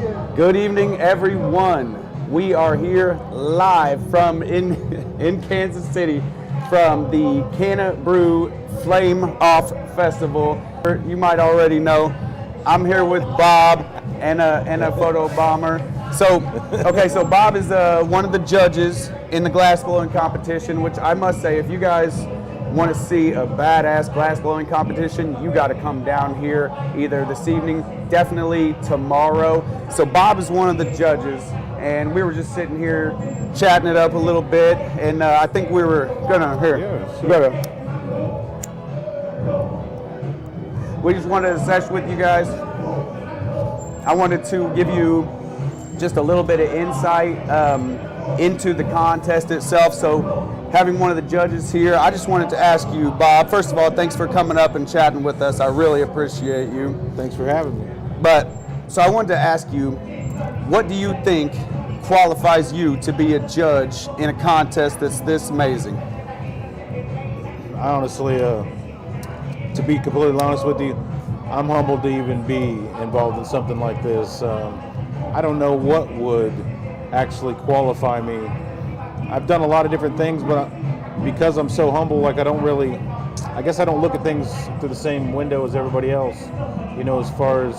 Good evening, everyone. We are here live from in Kansas City from the CannaBrew Flame Off Festival. You might already know I'm here with Bob and a photo bomber. So Bob is one of the judges in the glass blowing competition, which I must say, if you guys want to see a badass glass blowing competition, you got to come down here either this evening, definitely tomorrow. So Bob is one of the judges, and we were just sitting here chatting it up a little bit, and I think we were gonna we just wanted to session with you guys. I wanted to give you just a little bit of insight into the contest itself. So having one of the judges here, I just wanted to ask you, Bob, first of all, thanks for coming up and chatting with us. I really appreciate you. Thanks for having me. So I wanted to ask you, what do you think qualifies you to be a judge in a contest that's this amazing? I honestly, to be completely honest with you, I'm humbled to even be involved in something like this. I don't know what would actually qualify me. I've done a lot of different things, but because I'm so humble, like I don't look at things through the same window as everybody else, you know, as far as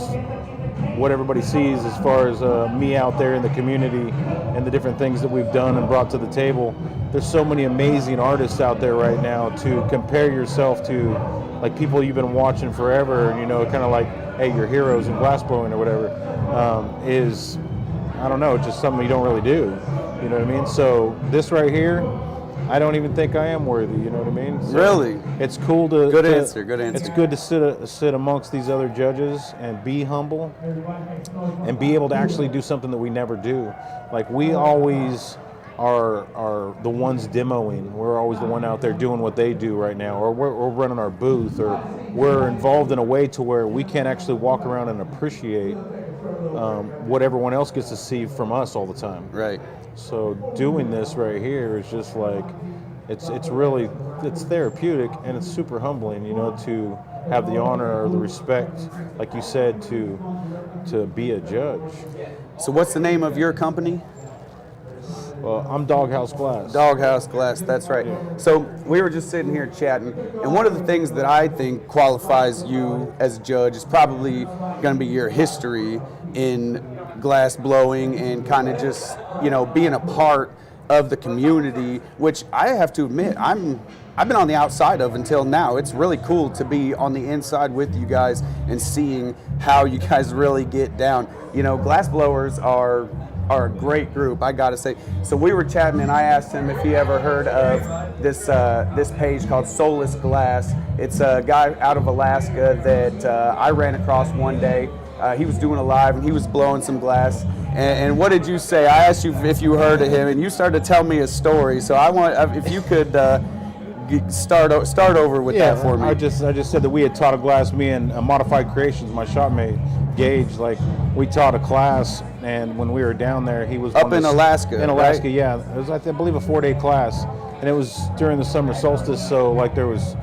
what everybody sees, as far as me out there in the community and the different things that we've done and brought to the table. There's so many amazing artists out there right now. To compare yourself to like people you've been watching forever, you know, kind of like, hey, your heroes in glassblowing or whatever, is, I don't know, just something you don't really do. You know what I mean? So this right here, I don't even think I am worthy. You know what I mean? So really? It's cool to... Good answer. It's good to sit amongst these other judges and be humble and be able to actually do something that we never do. Like, we always are the ones demoing. We're always the one out there doing what they do right now, or we're running our booth, or we're involved in a way to where we can't actually walk around and appreciate what everyone else gets to see from us all the time. Right. So doing this right here is just like, it's really therapeutic, and it's super humbling, you know, to have the honor or the respect, like you said, to be a judge. So what's the name of your company? Well, I'm Doghouse Glass. Doghouse Glass, that's right. Yeah. So we were just sitting here chatting, and one of the things that I think qualifies you as a judge is probably going to be your history in glass blowing and kind of just, you know, being a part of the community, which I have to admit, I've been on the outside of until now. It's really cool to be on the inside with you guys and seeing how you guys really get down. You know, glass blowers are a great group, I gotta say. So we were chatting, and I asked him if he ever heard of this page called Soulless Glass. It's a guy out of Alaska that I ran across one day. He was doing a live, and he was blowing some glass. And what did you say? I asked you if you heard of him, and you started to tell me a story. So I want, if you could start over with that for me. I just said that we had taught a class, me and Modified Creations, my shopmate Gage, like we taught a class, and when we were down there, he was up in Alaska. In Alaska, right? Yeah. It was, I believe, a 4-day class, and it was during the summer solstice, so like there was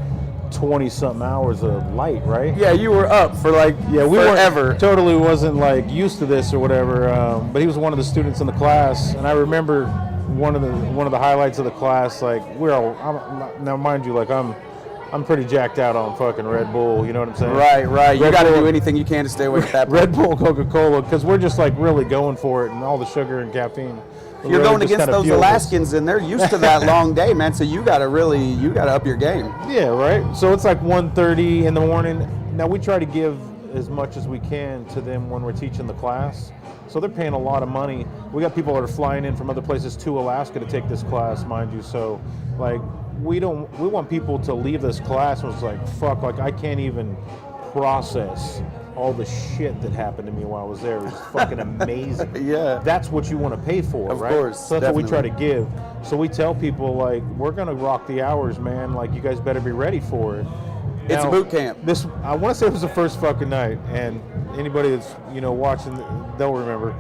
20-something hours of light, right? Yeah, you were up for like forever. Totally wasn't like used to this or whatever, but he was one of the students in the class, and I remember one of the highlights of the class, like now mind you, like I'm pretty jacked out on fucking Red Bull, you know what I'm saying? Right. You got to do anything you can to stay away from that. Red Bull, Coca-Cola, because we're just like really going for it, and all the sugar and caffeine. You're going against those Alaskans, and they're used to that long day, man. So you got to up your game. Yeah, right. So it's like 1:30 in the morning. Now we try to give as much as we can to them when we're teaching the class. So they're paying a lot of money. We got people that are flying in from other places to Alaska to take this class, mind you. So like we want people to leave this class and it's like, fuck, like I can't even process all the shit that happened to me while I was there. It was fucking amazing. Yeah. That's what you want to pay for, right? Of course. So that's definitely. what we try to give. So we tell people, like, we're going to rock the hours, man. Like, you guys better be ready for it. It's a boot camp. I want to say it was the first fucking night, and anybody that's, you know, watching, they'll remember.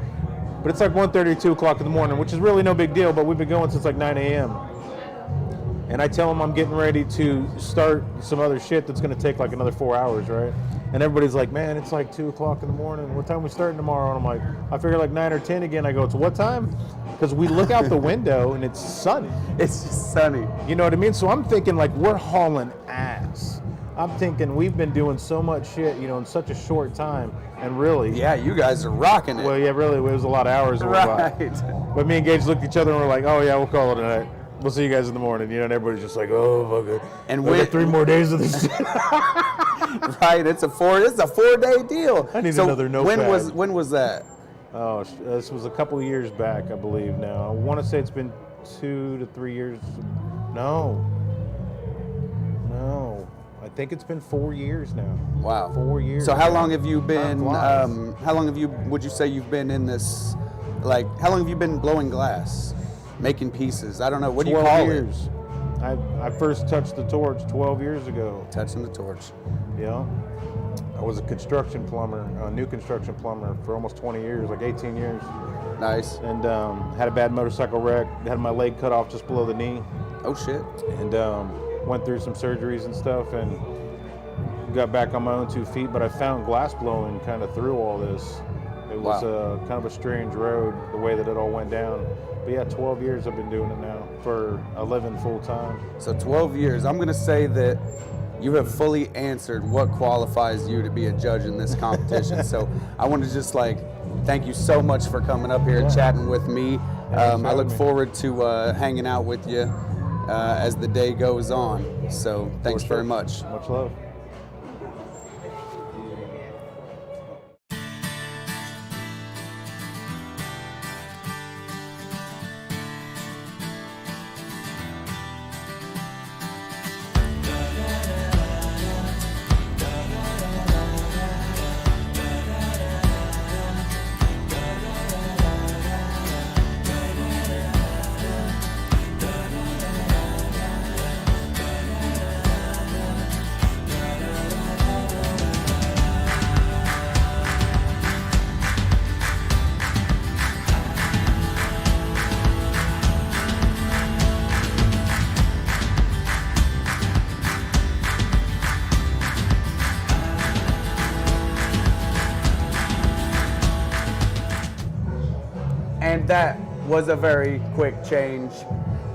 But it's like 1:30 or 2 o'clock in the morning, which is really no big deal, but we've been going since like 9 a.m. And I tell them I'm getting ready to start some other shit that's going to take like another 4 hours, right? And everybody's like, man, it's like 2 o'clock in the morning. What time we starting tomorrow? And I'm like, I figure like 9 or 10 again. I go, it's what time? Because we look out the window and it's sunny. It's just sunny. You know what I mean? So I'm thinking like we're hauling ass. I'm thinking we've been doing so much shit, in such a short time. And really, Yeah, you guys are rocking it. well, yeah, really, it was a lot of hours. that went by. Right. But me and Gage looked at each other and we're like, oh yeah, we'll call it a night. We'll see you guys in the morning. And everybody's just like, oh, fuck it. And we got 3 more days of this shit. Right, it's a 4-day deal. I need another notepad. When was that? Oh, this was a couple of years back, I believe now. I want to say it's been 2 to 3 years. No. I think it's been 4 years now. Wow. 4 years. So how long have you been? Time flies. How long have you? Would you say you've been in this? Like, how long have you been blowing glass, making pieces? I don't know. What do you 12 call years. I first touched the torch 12 years ago. it? Touching the torch. Yeah. I was a construction plumber, a new construction plumber for almost 20 years, like 18 years. Nice. And had a bad motorcycle wreck, had my leg cut off just below the knee, Oh shit. and went through some surgeries and stuff, and got back on my own 2 feet. But I found glass blowing kind of through all this. It was kind of a strange road, the way that it all went down. But yeah, 12 years I've been doing it now for a living full time. So 12 years. I'm gonna say that you have fully answered what qualifies you to be a judge in this competition. So I want to just thank you so much for coming up here and chatting with me. I look forward to hanging out with you as the day goes on. So thanks very much. Much love. And that was a very quick change.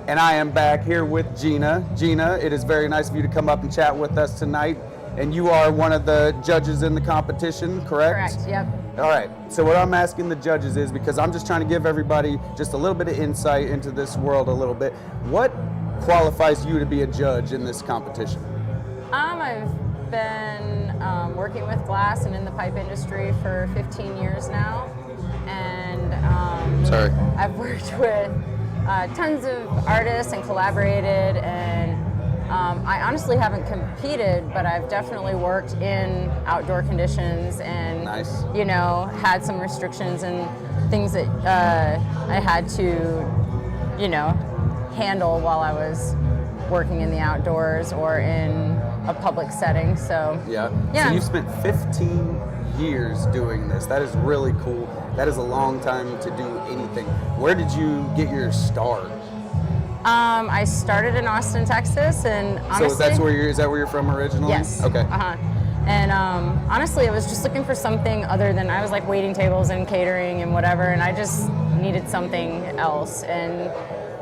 And I am back here with Gina. Gina, it is very nice of you to come up and chat with us tonight. And you are one of the judges in the competition, correct? Correct, yep. All right, so what I'm asking the judges is, because I'm just trying to give everybody just a little bit of insight into this world a little bit, what qualifies you to be a judge in this competition? I've been working with glass and in the pipe industry for 15 years now. And I've worked with tons of artists and collaborated, and I honestly haven't competed, but I've definitely worked in outdoor conditions and Nice. Had some restrictions and things that I had to handle while I was working in the outdoors or in a public setting. So Yeah. Yeah. So you spent 15 years doing this. That is really cool. That is a long time to do anything. Where did you get your start? I started in Austin, Texas, and honestly, So is that where you're from originally? yes. Okay. And honestly, I was just looking for something other than, I was like waiting tables and catering and whatever, and I just needed something else.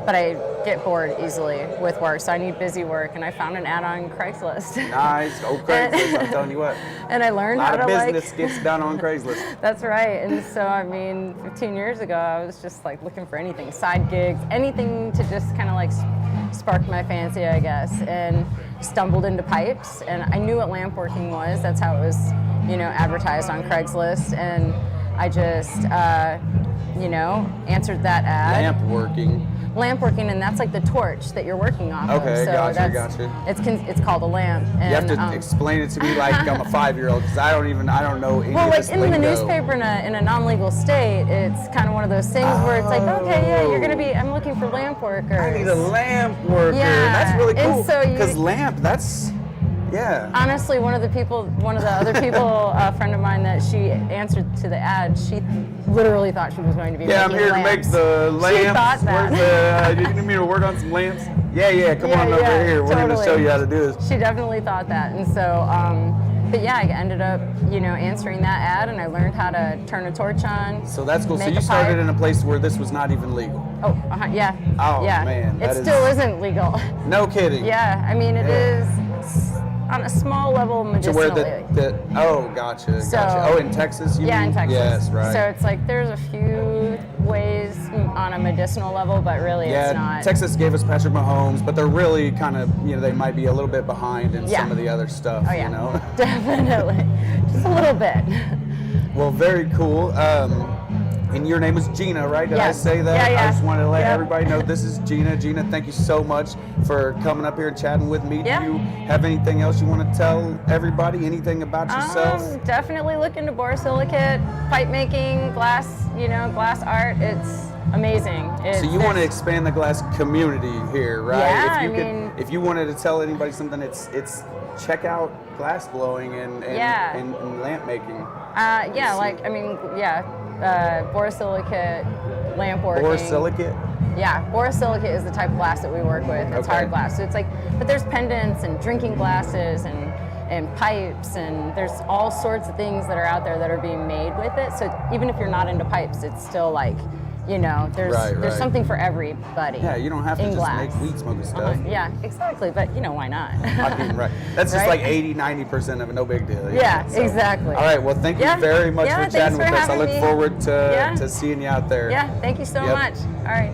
But I get bored easily with work, so I need busy work, and I found an ad on Craigslist. Nice. Oh, Craigslist, I'm telling you what. And I learned A how lot to of business gets done on Craigslist. That's right. And so, 15 years ago, I was just looking for anything, side gigs, anything to just kind of spark my fancy, I guess, and stumbled into pipes. And I knew what lamp working was. That's how it was, advertised on Craigslist. And I just, answered that ad. Lamp working, and that's the torch that you're working off of. Okay, So gotcha. It's called a lamp. And, You have to explain it to me like I'm a 5-year-old, because I don't know any well, of this in the lingo. newspaper in a non-legal state, it's kind of one of those things where it's okay, yeah, you're gonna be. I'm looking for lamp workers. I need a lamp worker. Yeah, That's really and cool. so Because lamp, that's, yeah. Honestly, one of the other people, a friend of mine that she answered to the ad, she literally thought she was going to be Yeah, I'm making here lamps. to make the lamps. She thought that. Where's the, you need me to work on some lamps? Yeah, come on over here. We're going to totally. show you how to do this. She definitely thought that, and so but yeah, I ended up, answering that ad, and I learned how to turn a torch on. So that's cool. So make you a started pipe. in a place where this was not even legal. Oh, yeah. Oh, yeah. man, It that still isn't legal. No kidding. Yeah, I mean, it is on a small level To where medicinally. gotcha. So- Oh, in Texas, you Yeah, mean? in Texas. Yes, right. So it's like there's a few ways on a medicinal level, but really it's not. Texas gave us Patrick Mahomes, but they're really kind of, they might be a little bit behind in Yeah. some of the other stuff, Oh, yeah. Definitely. Just a little bit. Well, very cool. And your name is Gina, right? Did I Yes. say that? Yeah. I just wanted to let Yep. everybody know this is Gina. Gina, thank you so much for coming up here and chatting with me. Yeah. Do you have anything else you want to tell everybody? Anything about yourself? Definitely look into borosilicate, pipe making, glass, glass art. It's amazing. So you want to expand the glass community here, right? Yeah, if you I mean- if you wanted to tell anybody something, it's check out glass blowing and Yeah. and lamp making. Borosilicate, lamp working. Borosilicate? Yeah, borosilicate is the type of glass that we work with. It's Okay. hard glass. So it's like, but there's pendants and drinking glasses and pipes, and there's all sorts of things that are out there that are being made with it. So even if you're not into pipes, it's still like, there's Right. something for everybody. Yeah, you don't have to in just glass. make weed smoking stuff. Yeah, exactly. But why not? I mean, right. That's just Right? like 80-90% of it, no big deal. Yeah, So, exactly. All right, well, thank you Yeah. very much Yeah, for thanks chatting for with us. I having look me. forward Yeah. to seeing you out there. Yeah, thank you so Yep. much. All right.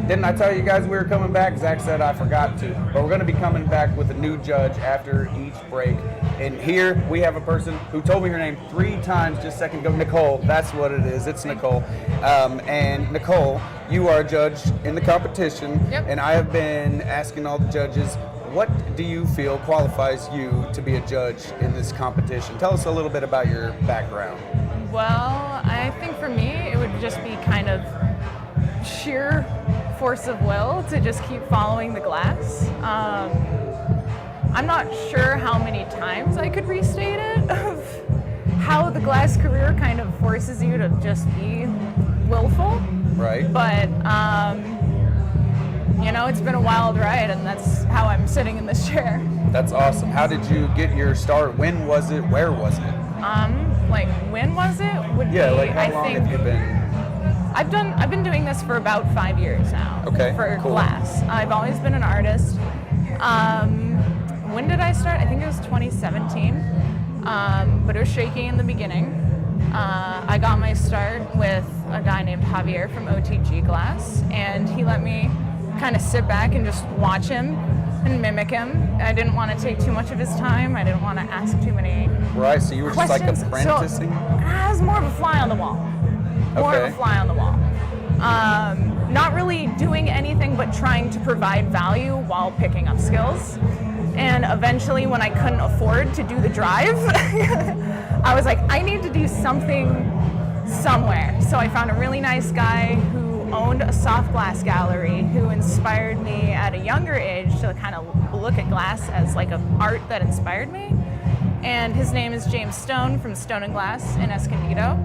Didn't I tell you guys we were coming back? Zach said I forgot to. But we're going to be coming back with a new judge after each break. And here we have a person who told me her name 3 times just a second ago. Nicole. That's what it is. It's Nicole. And Nicole, you are a judge in the competition. Yep. And I have been asking all the judges, what do you feel qualifies you to be a judge in this competition? Tell us a little bit about your background. Well, I think for me, it would just be kind of sheer force of will to just keep following the glass. I'm not sure how many times I could restate it of how the glass career kind of forces you to just be willful. Right. But, it's been a wild ride, and that's how I'm sitting in this chair. That's awesome. How did you get your start? When was it? Where was it? When was it? Would Yeah, be, like how I long think, have you been? I've been doing this for about 5 years now. Okay, For cool. glass. I've always been an artist. When did I start? I think it was 2017. But it was shaky in the beginning. I got my start with a guy named Javier from OTG Glass, and he let me kind of sit back and just watch him and mimic him. I didn't want to take too much of his time. I didn't want to ask too many Right, so you were just like questions. apprenticing? So, I was more of a fly on the wall. More Okay. of a fly on the wall. Not really doing anything but trying to provide value while picking up skills. And eventually, when I couldn't afford to do the drive, I was like, I need to do something somewhere. So I found a really nice guy who owned a soft glass gallery who inspired me at a younger age to kind of look at glass as like an art that inspired me. And his name is James Stone from Stone and Glass in Escondido.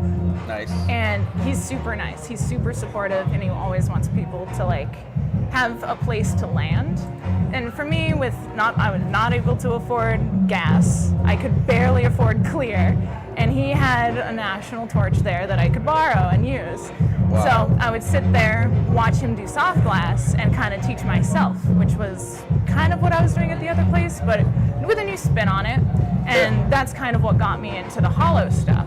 Nice. And he's super nice. He's super supportive, and he always wants people to have a place to land. And for me, I was not able to afford gas. I could barely afford clear, and he had a national torch there that I could borrow and use. Wow. So I would sit there, watch him do soft glass, and kind of teach myself, which was kind of what I was doing at the other place, but with a new spin on it. And that's kind of what got me into the hollow stuff.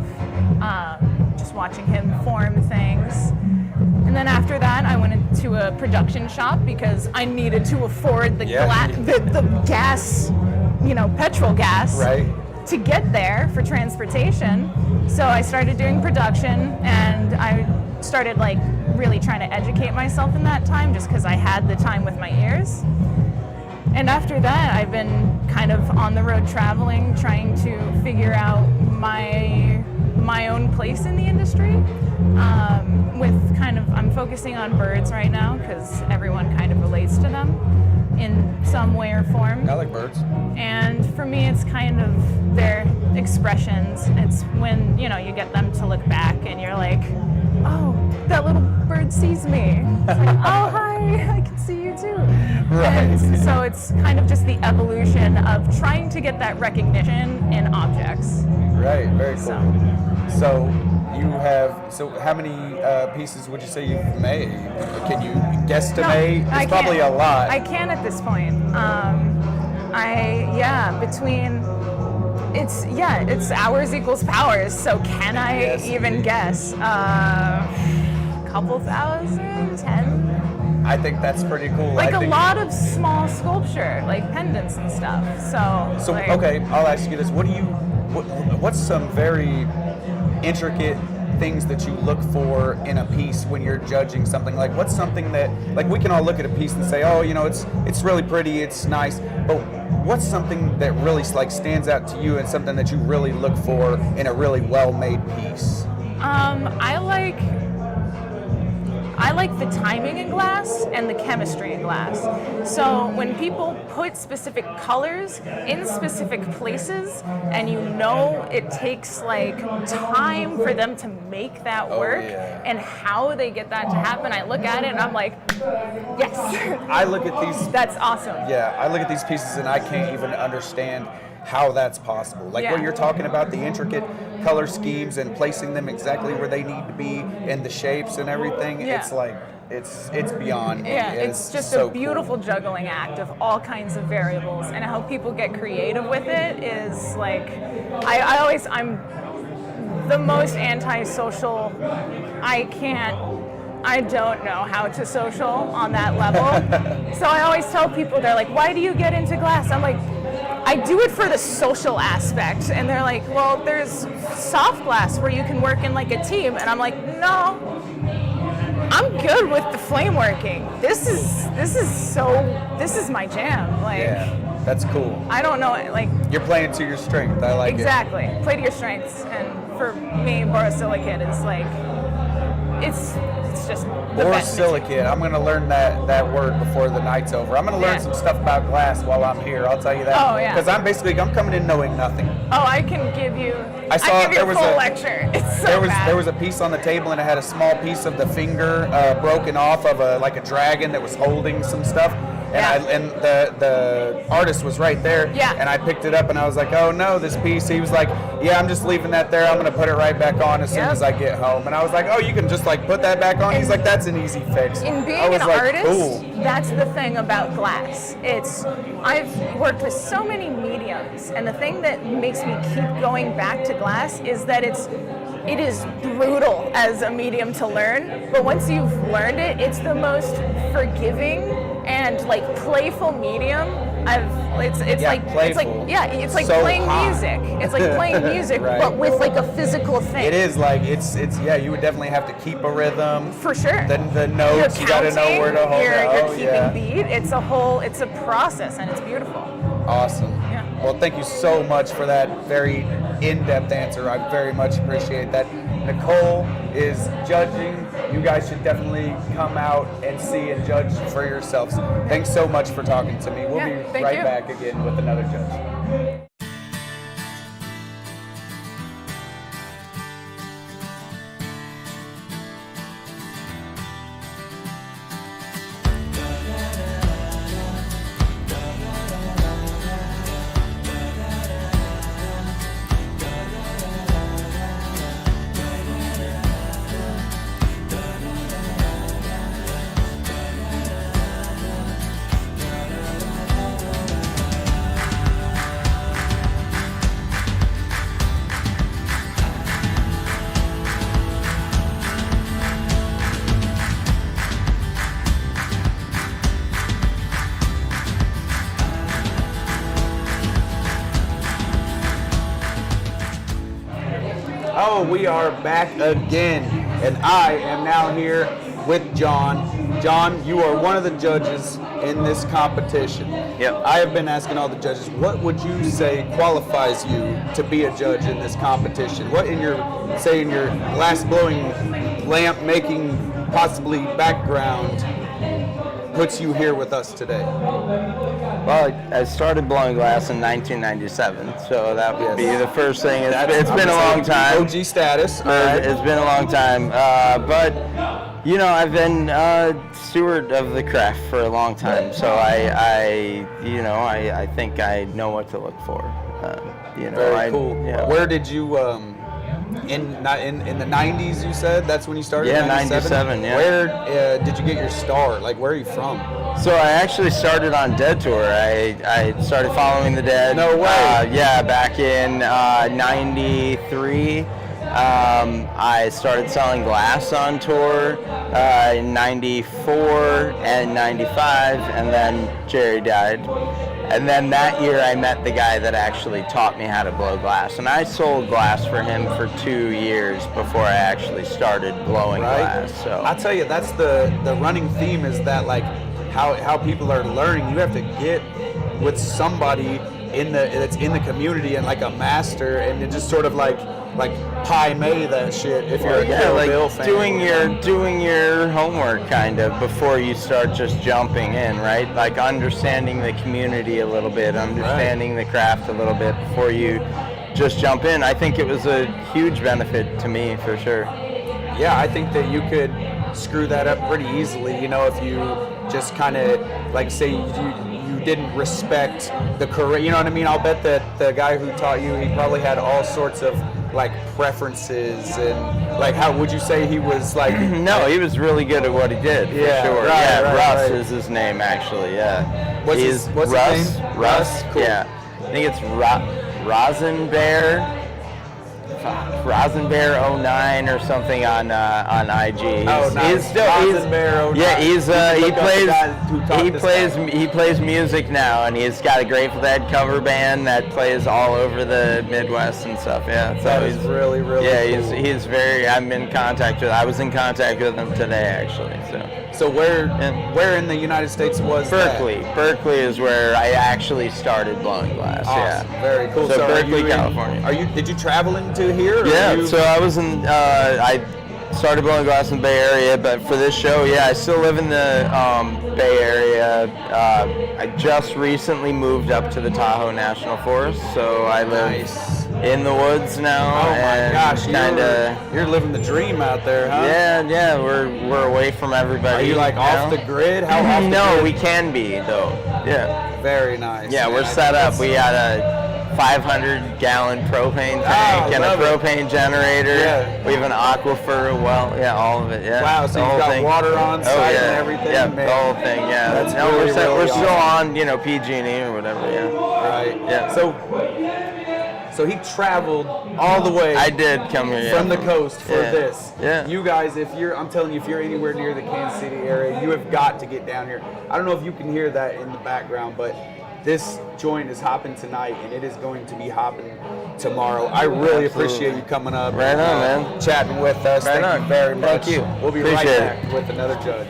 Just watching him form things. And then after that, I went into a production shop because I needed to afford the gas, petrol gas, Right. to get there for transportation. So I started doing production, and I started like really trying to educate myself in that time, just because I had the time with my ears. And after that, I've been kind of on the road traveling, trying to figure out my own place in the industry. I'm focusing on birds right now because everyone kind of relates to them in some way or form. I like birds. And for me, it's kind of their expressions. It's when, you get them to look back and you're like, oh, that little bird sees me. It's like, oh, hi, I can see you too. Right. And so it's kind of just the evolution of trying to get that recognition in objects. Right, very cool. So how many pieces would you say you've made? Can you guesstimate? No, it's probably a lot. I can at this point. It's hours equals powers. So can I even guess? Couple thousand, 10? I think that's pretty cool. Like a lot of small sculpture, like pendants and stuff. So okay, I'll ask you this: what's some very intricate things that you look for in a piece when you're judging something? Like, what's something that, like, we can all look at a piece and say, oh, it's really pretty, it's nice, but what's something that really like stands out to you and something that you really look for in a really well-made piece? I like the timing in glass and the chemistry in glass. So when people put specific colors in specific places, and it takes like time for them to make that work, and how they get that to happen, I look at it and I'm like, yes. I look at these. That's awesome. Yeah, I look at these pieces and I can't even understand how that's possible. Like what you're talking about, the intricate color schemes and placing them exactly where they need to be and the shapes and everything. Yeah. It's like, it's beyond me. Yeah, it's just so a beautiful juggling act of all kinds of variables, and how people get creative with it is like, I'm the most antisocial. I don't know how to social on that level. So I always tell people, they're like, why do you get into glass? I'm like, I do it for the social aspect. And they're like, well, there's soft glass where you can work in like a team. And I'm like, no, I'm good with the flame working. This is my jam. Like, yeah, that's cool. I don't know, like, you're playing to your strength. I like exactly. Play to your strengths. And for me, borosilicate is like, it's just the best. Borosilicate. I'm going to learn that word before the night's over. I'm going to learn some stuff about glass while I'm here. I'll tell you that. Oh, yeah. Because I'm coming in knowing nothing. Oh, I can give you. I saw give you a full lecture. It's so bad. There was a piece on the table and it had a small piece of the finger broken off of a dragon that was holding some stuff. And the artist was right there. Yeah. And I picked it up and I was like, oh no, this piece. He was like, yeah, I'm just leaving that there. I'm going to put it right back on as soon as I get home. And I was like, oh, you can just like put that back on? He's like, that's an easy fix. In being an artist, cool. That's the thing about glass. I've worked with so many mediums, and the thing that makes me keep going back to glass is that it is brutal as a medium to learn, but once you've learned it, it's the most forgiving and like playful medium. It's like so playing hot. music. It's like playing music, right. But with like a physical thing. It is like it's you would definitely have to keep a rhythm. For sure. The notes, you got to know where to hold it. You're keeping beat. It's a process, and it's beautiful. Awesome. Yeah. Well, thank you so much for that very in-depth answer. I very much appreciate that. Nicole is judging. You guys should definitely come out and see and judge for yourselves. Thanks so much for talking to me. We'll be right back again with another judge. Oh, we are back again, and I am now here with John. John, you are one of the judges in this competition. Yep. I have been asking all the judges, what would you say qualifies you to be a judge in this competition? What in your glass blowing, lamp making, possibly background puts you here with us today? Well, I started blowing glass in 1997, so that would be the first thing. It's been a long time. OG status. All right. It's been a long time, but you know, I've been steward of the craft for a long time, so I think I know what to look for. Very cool. Yeah. Where did you in the 90s? You said that's when you started. Yeah, 97. Yeah. Where did you get your start? Like, where are you from? So I actually started on Dead Tour. I started following the Dead. No way. Yeah, back in '93. I started selling glass on tour in '94 and '95, and then Jerry died. And then that year I met the guy that actually taught me how to blow glass. And I sold glass for him for 2 years before I actually started blowing glass. So I'll tell you, that's the running theme, is that like how people are learning. You have to get with somebody that's in the community and like a master, and it just sort of like pie may that shit if you're a Kill Bill fan. doing your homework kind of before you start just jumping in, right? Like understanding the community a little bit, understanding the craft a little bit before you just jump in. I think it was a huge benefit to me for sure. Yeah, I think that you could screw that up pretty easily, you know, if you just kind of like say you didn't respect the career, you know what I mean? I'll bet that the guy who taught you, he probably had all sorts of like preferences, and like, how would you say he was like? No, he was really good at what he did, for sure. Russ is his name actually. Yeah. What's his name? Russ. Cool. Yeah. I think it's Rosenbear. Rosenbear09 or something on IG. Rosenbear09. Yeah, he plays music now, and he's got a Grateful Dead cover band that plays all over the Midwest and stuff. Yeah, so that is really cool. he's very. I'm in contact with. I was in contact with him today actually. So where in the United States was Berkeley? that? Berkeley is where I actually started blowing glass. Awesome. Yeah, Very cool. So Berkeley, California. Did you travel into here? Yeah. So I was in. I started blowing glass in the Bay Area, but for this show, yeah, I still live in the Bay Area. I just recently moved up to the Tahoe National Forest, so I live in the woods now. Oh my gosh, you're living the dream out there, huh? Yeah, we're away from everybody. Are you like off the grid? How off the No, grid? we can be though. Yeah. Very nice. Yeah, we're set up. We got a 500-gallon propane tank and a propane generator. Yeah. We have an aquifer, all of it. Yeah. Wow, so you've got water on site and everything. Yeah, man. the whole thing. Yeah. That's we're still on, PG&E or whatever. Yeah. Right. Yeah. So he traveled all the way. I did come here from the coast for this. Yeah. You guys, I'm telling you, if you're anywhere near the Kansas City area, you have got to get down here. I don't know if you can hear that in the background, but this joint is hopping tonight, and it is going to be hopping tomorrow. I really appreciate you coming up, right on, man, chatting with us. Right Thank you very much. Thank you. We'll be Appreciate right back with another judge.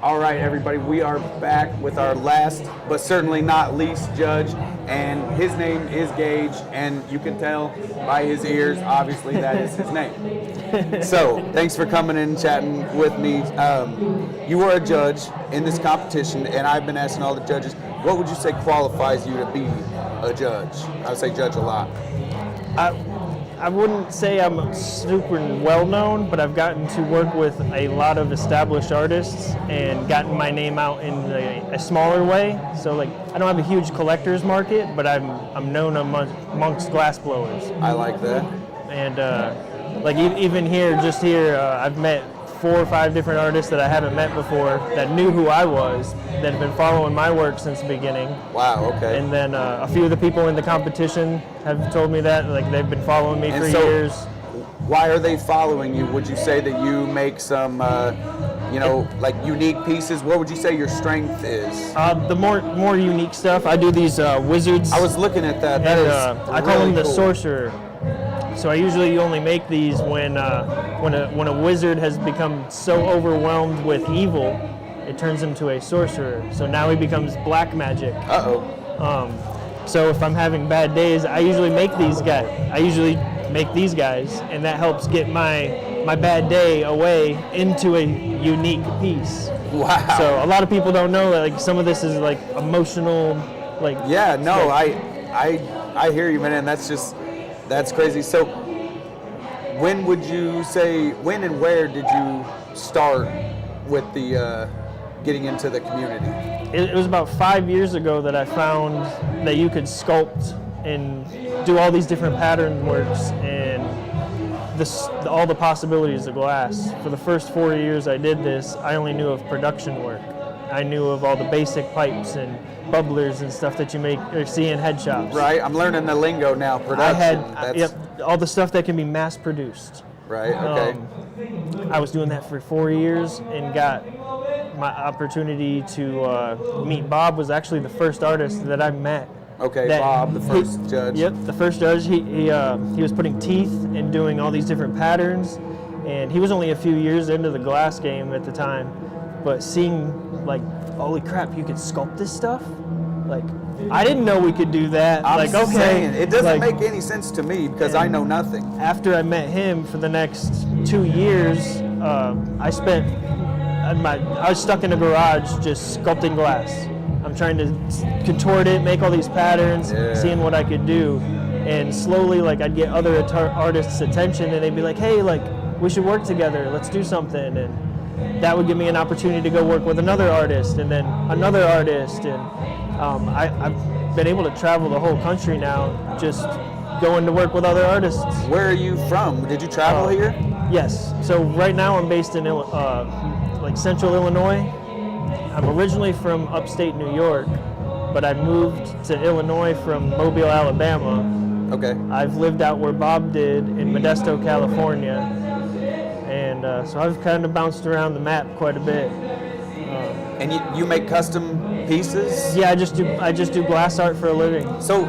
All right, everybody, we are back with our last, but certainly not least, judge, and his name is Gage, and you can tell by his ears, obviously, that is his name. So, thanks for coming in and chatting with me. You are a judge in this competition, and I've been asking all the judges, what would you say qualifies you to be a judge? I would say judge a lot. I wouldn't say I'm super well known, but I've gotten to work with a lot of established artists and gotten my name out in a smaller way. So like, I don't have a huge collector's market, but I'm known amongst glassblowers. I like that. And like even here, I've met 4 or 5 different artists that I haven't met before that knew who I was, that have been following my work since the beginning. Wow, okay. And then a few of the people in the competition have told me that, like they've been following me for years. Why are they following you? Would you say that you make some, like unique pieces? What would you say your strength is? The more unique stuff, I do these wizards. I was looking at that. That and, is I call them the cool. sorcerer. So I usually only make these when a wizard has become so overwhelmed with evil, it turns him to a sorcerer. So now he becomes black magic. So if I'm having bad days, I usually make these guys, and that helps get my bad day away into a unique piece. Wow. So a lot of people don't know that like some of this is like emotional, like. Yeah, no, like, I hear you, man, and that's crazy. So when and where did you start with the getting into the community? It was about 5 years ago that I found that you could sculpt and do all these different pattern works and all the possibilities of glass. For the first 4 years I did this, I only knew of production work. I knew of all the basic pipes and bubblers and stuff that you make or see in head shops. Right, I'm learning the lingo now. Production. I had all the stuff that can be mass produced. Right. Okay. I was doing that for 4 years and got my opportunity to meet Bob. Was actually the first artist that I met. Okay, Bob, the first judge. Yep, the first judge. He was putting teeth and doing all these different patterns, and he was only a few years into the glass game at the time. But seeing like, holy crap, you could sculpt this stuff? Like, I didn't know we could do that. I'm like, okay, saying, it doesn't like, make any sense to me because I know nothing. After I met him, for the next 2 years, I was stuck in a garage just sculpting glass. I'm trying to contort it, make all these patterns, seeing what I could do. And slowly, like, I'd get other artists' attention, and they'd be like, hey, like, we should work together, let's do something. And that would give me an opportunity to go work with another artist, and then another artist. And I've been able to travel the whole country now, just going to work with other artists. Where are you from? Did you travel here? Yes. So right now I'm based in like central Illinois. I'm originally from upstate New York, but I moved to Illinois from Mobile, Alabama. Okay. I've lived out where Bob did in Modesto, California, and so I've kind of bounced around the map quite a bit. And you make custom pieces? Yeah, I just do glass art for a living. So,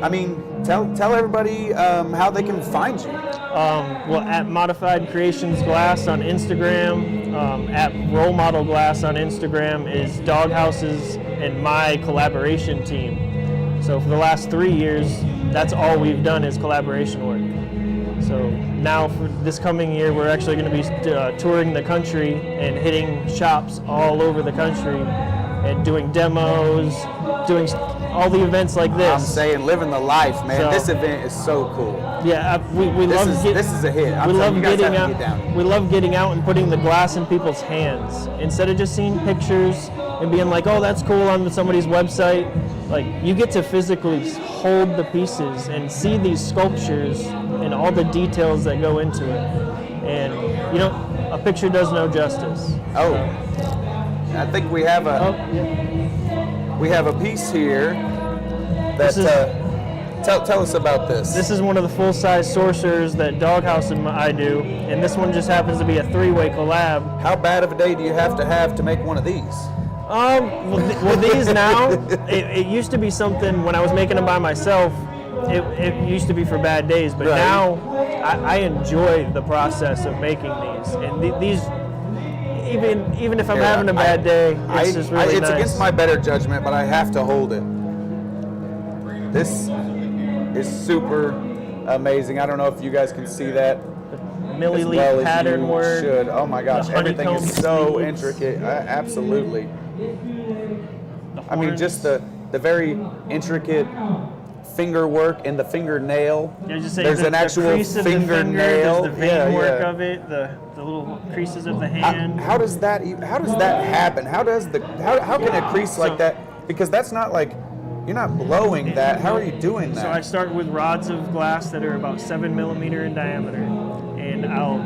I mean, tell everybody how they can find you. Well, at Modified Creations Glass on Instagram, at Role Model Glass on Instagram is Doghouses and my collaboration team. So for the last 3 years, that's all we've done is collaboration work. So now for this coming year, we're actually going to be touring the country and hitting shops all over the country and doing demos, doing all the events like this. I'm saying living the life, man. So, this event is so cool. Yeah, This is a hit. We love you guys getting have to out. get down. We love getting out and putting the glass in people's hands instead of just seeing pictures and being like, "Oh, that's cool" on somebody's website. Like, you get to physically hold the pieces and see these sculptures and all the details that go into it. And a picture does no justice. Oh, I think we have a we have a piece here that tell us about this. This is one of the full-size sorcerers that Doghouse and I do, and this one just happens to be a 3-way collab. How bad of a day do you have to make one of these? Well, these now, it used to be something when I was making them by myself. It used to be for bad days, but now I enjoy the process of making these. And these, even if I'm having a bad day, it's just really it's nice. against my better judgment, but I have to hold it. This is super amazing. I don't know if you guys can see that. Milli as leaf well as pattern you work. should. Oh my gosh, the everything is honeycomb so sleeves. intricate. Absolutely. The I mean, horns. just the very intricate finger work and the fingernail. Yeah, just say there's the, an actual the crease of the finger, fingernail. there's the vein work of it, the little creases of the hand. How does that happen? How can a crease like that? Because that's not like, you're not blowing that. How are you doing that? So I start with rods of glass that are about 7 millimeter in diameter, and I'll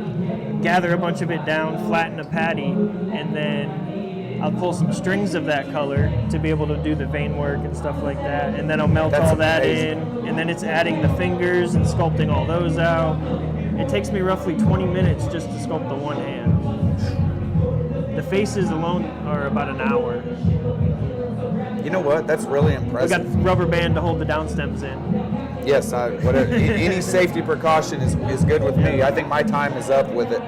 gather a bunch of it down, flatten a patty, and then I'll pull some strings of that color to be able to do the vein work and stuff like that. And then I'll melt all that in, and then it's adding the fingers and sculpting all those out. It takes me roughly 20 minutes just to sculpt the one hand. The faces alone are about an hour. You know what? That's really We impressive. got rubber band to hold the down stems in. Yes, any safety precaution is good with me. I think my time is up with it.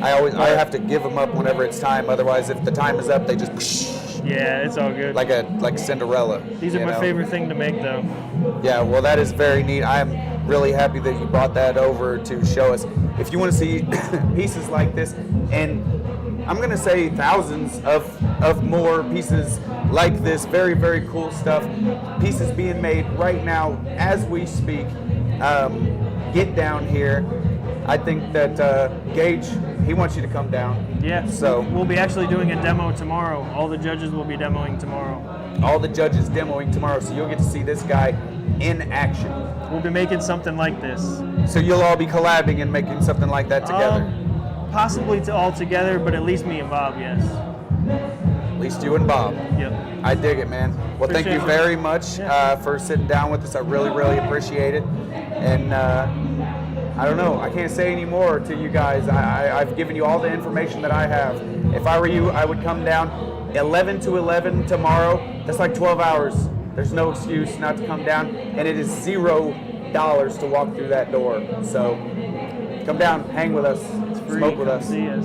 I have to give them up whenever it's time. Otherwise, if the time is up, they just Yeah, it's all good. like Cinderella. These are my favorite thing to make, though. Yeah, well, that is very neat. I'm really happy that you brought that over to show us. If you want to see pieces like this, and I'm going to say thousands of more pieces like this, very, very cool stuff, pieces being made right now as we speak, get down here. I think that Gage, he wants you to come down. Yeah, So we'll be actually doing a demo tomorrow. All the judges will be demoing tomorrow. all the judges demoing tomorrow, so you'll get to see this guy in action. We'll be making something like this. So you'll all be collabing and making something like that together. Possibly all together, but at least me and Bob, yes. At least you and Bob. Yep. I dig it, man. Well, thank you Appreciate it. very much for sitting down with us. I really, really appreciate it. And I don't know. I can't say any more to you guys. I've given you all the information that I have. If I were you, I would come down 11 to 11 tomorrow. That's like 12 hours. There's no excuse not to come down. And it is $0 to walk through that door. So come down, hang with us, Free, smoke with come us. See us.